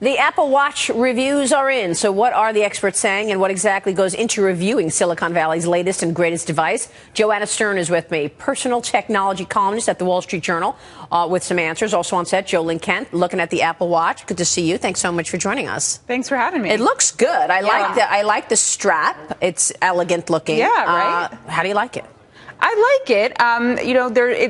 The Apple Watch reviews are in. So what are the experts saying and what exactly goes into reviewing Silicon Valley's latest and greatest device? Joanna Stern is with me, personal technology columnist at the Wall Street Journal, with some answers. Also on set, Joe Kent, looking at the Apple Watch. Good to see you. Thanks so much for joining us. Thanks for having me. It looks good. I like the strap. It's elegant looking. Yeah, right? How do you like it? I like it.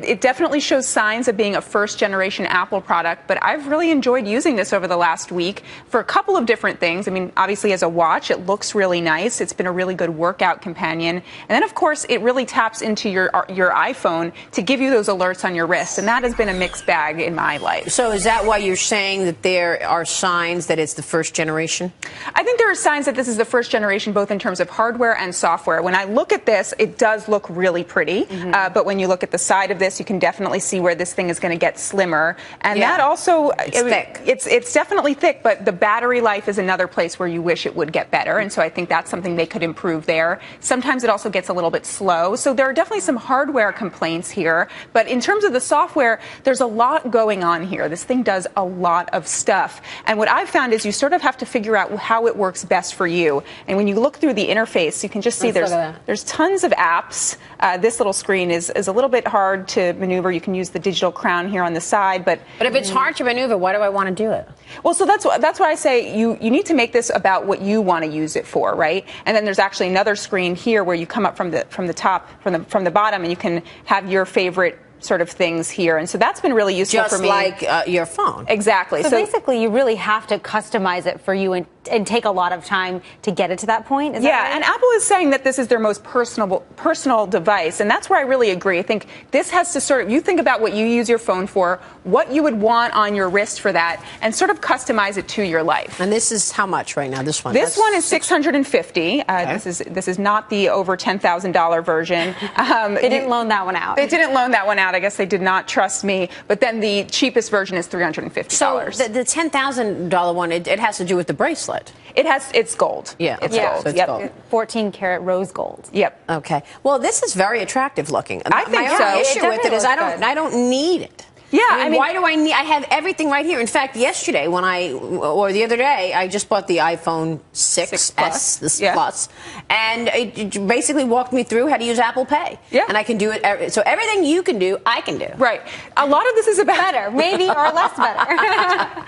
It definitely shows signs of being a first-generation Apple product, but I've really enjoyed using this over the last week for a couple of different things. I mean, obviously, as a watch, it looks really nice. It's been a really good workout companion. And then, of course, it really taps into your iPhone to give you those alerts on your wrist, and that has been a mixed bag in my life. So is that why you're saying that there are signs that it's the first generation? I think there are signs that this is the first generation, both in terms of hardware and software. When I look at this, it does look really pretty. But when you look at the side of this, you can definitely see where this thing is going to get slimmer. And that also, it's thick. It's definitely thick, but the battery life is another place where you wish it would get better. And so I think that's something they could improve there. Sometimes it also gets a little bit slow. So there are definitely some hardware complaints here. But in terms of the software, there's a lot going on here. This thing does a lot of stuff. And what I've found is you sort of have to figure out how it works best for you. And when you look through the interface, you can just see there's tons of apps. This little screen is a little bit hard to maneuver. You can use the digital crown here on the side, but if it's hard to maneuver, why do I want to do it? Well, so that's why I say you need to make this about what you want to use it for, right? And then there's actually another screen here where you come up from the bottom, and you can have your favorite sort of things here. And so that's been really useful for me. Just like your phone. Exactly. So basically, you really have to customize it for you and take a lot of time to get it to that point. Is that right? And Apple is saying that this is their most personal device, and that's where I really agree. I think this has to you think about what you use your phone for, what you would want on your wrist for that, and sort of customize it to your life. And this is how much right now, this one? This one is $650. Okay. This is not the over $10,000 version. They didn't loan that one out. They didn't loan that one out. I guess they did not trust me. But then the cheapest version is $350. So the $10,000 one, it has to do with the bracelet. It's gold. Yeah. It's gold. So it's gold. 14-karat rose gold. Yep. Okay. Well, this is very attractive looking. I think so. My issue with it is I don't need it. Yeah, I mean, why do I need? I have everything right here. In fact, yesterday or the other day, I just bought the iPhone 6S Plus, and it basically walked me through how to use Apple Pay. Yeah, and I can do it. So everything you can do, I can do. Right. A lot of this is about better, maybe, or less better.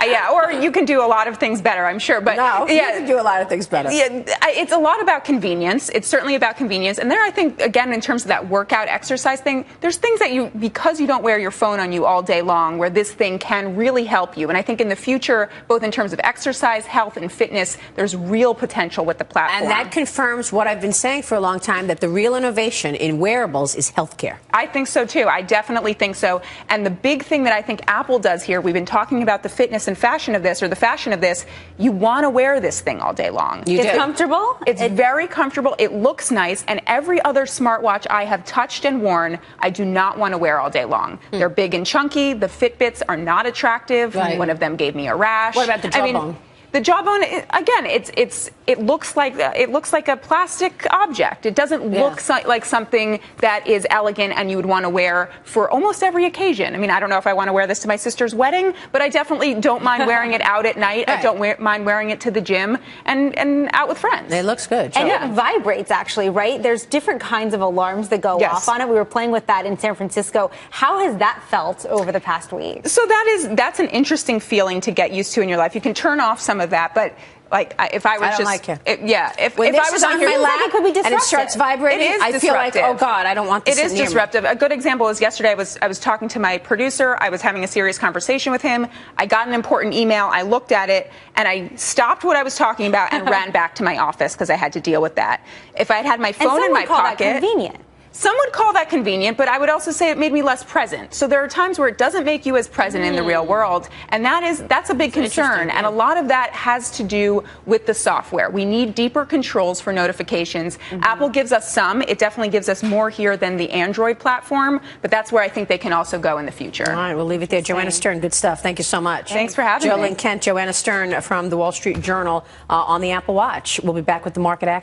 Yeah, or you can do a lot of things better, I'm sure. But no, you can do a lot of things better. Yeah, it's a lot about convenience. It's certainly about convenience. And there, I think, again, in terms of that workout exercise thing, there's things that because you don't wear your phone on you all day long, where this thing can really help you. And I think in the future, both in terms of exercise, health, and fitness, there's real potential with the platform. And that confirms what I've been saying for a long time, that the real innovation in wearables is healthcare. I think so, too. I definitely think so. And the big thing that I think Apple does here, we've been talking about the fitness and fashion of this, or the fashion of this, you want to wear this thing all day long. It's comfortable? It's very comfortable. It looks nice. And every other smartwatch I have touched and worn, I do not want to wear all day long. They're big and chunky. The Fitbits are not attractive. Right. One of them gave me a rash. What about the jawbone? The jawbone, again, it looks like a plastic object. It doesn't look like something that is elegant and you would want to wear for almost every occasion. I mean, I don't know if I want to wear this to my sister's wedding, but I definitely don't mind wearing it out at night. Right. I don't mind wearing it to the gym and out with friends. It looks good. And it vibrates, actually, right? There's different kinds of alarms that go off on it. We were playing with that in San Francisco. How has that felt over the past week? So that's an interesting feeling to get used to in your life. You can turn off some of that, but if I was I don't like it. If this I was on my lap and it starts vibrating, I feel like, oh God, I don't want this. It is disruptive. A good example is yesterday I was talking to my producer. I was having a serious conversation with him. I got an important email. I looked at it and I stopped what I was talking about and ran back to my office because I had to deal with that. If I had had my phone in my pocket, that convenient. Some would call that convenient, but I would also say it made me less present. So there are times where it doesn't make you as present in the real world, and that's a big concern. And a lot of that has to do with the software. We need deeper controls for notifications. Apple gives us some. It definitely gives us more here than the Android platform, but that's where I think they can also go in the future. All right, we'll leave it there. Joanna Stern, good stuff. Thank you so much. Thanks for having me. Joe Kent, Joanna Stern from the Wall Street Journal on the Apple Watch. We'll be back with the market action.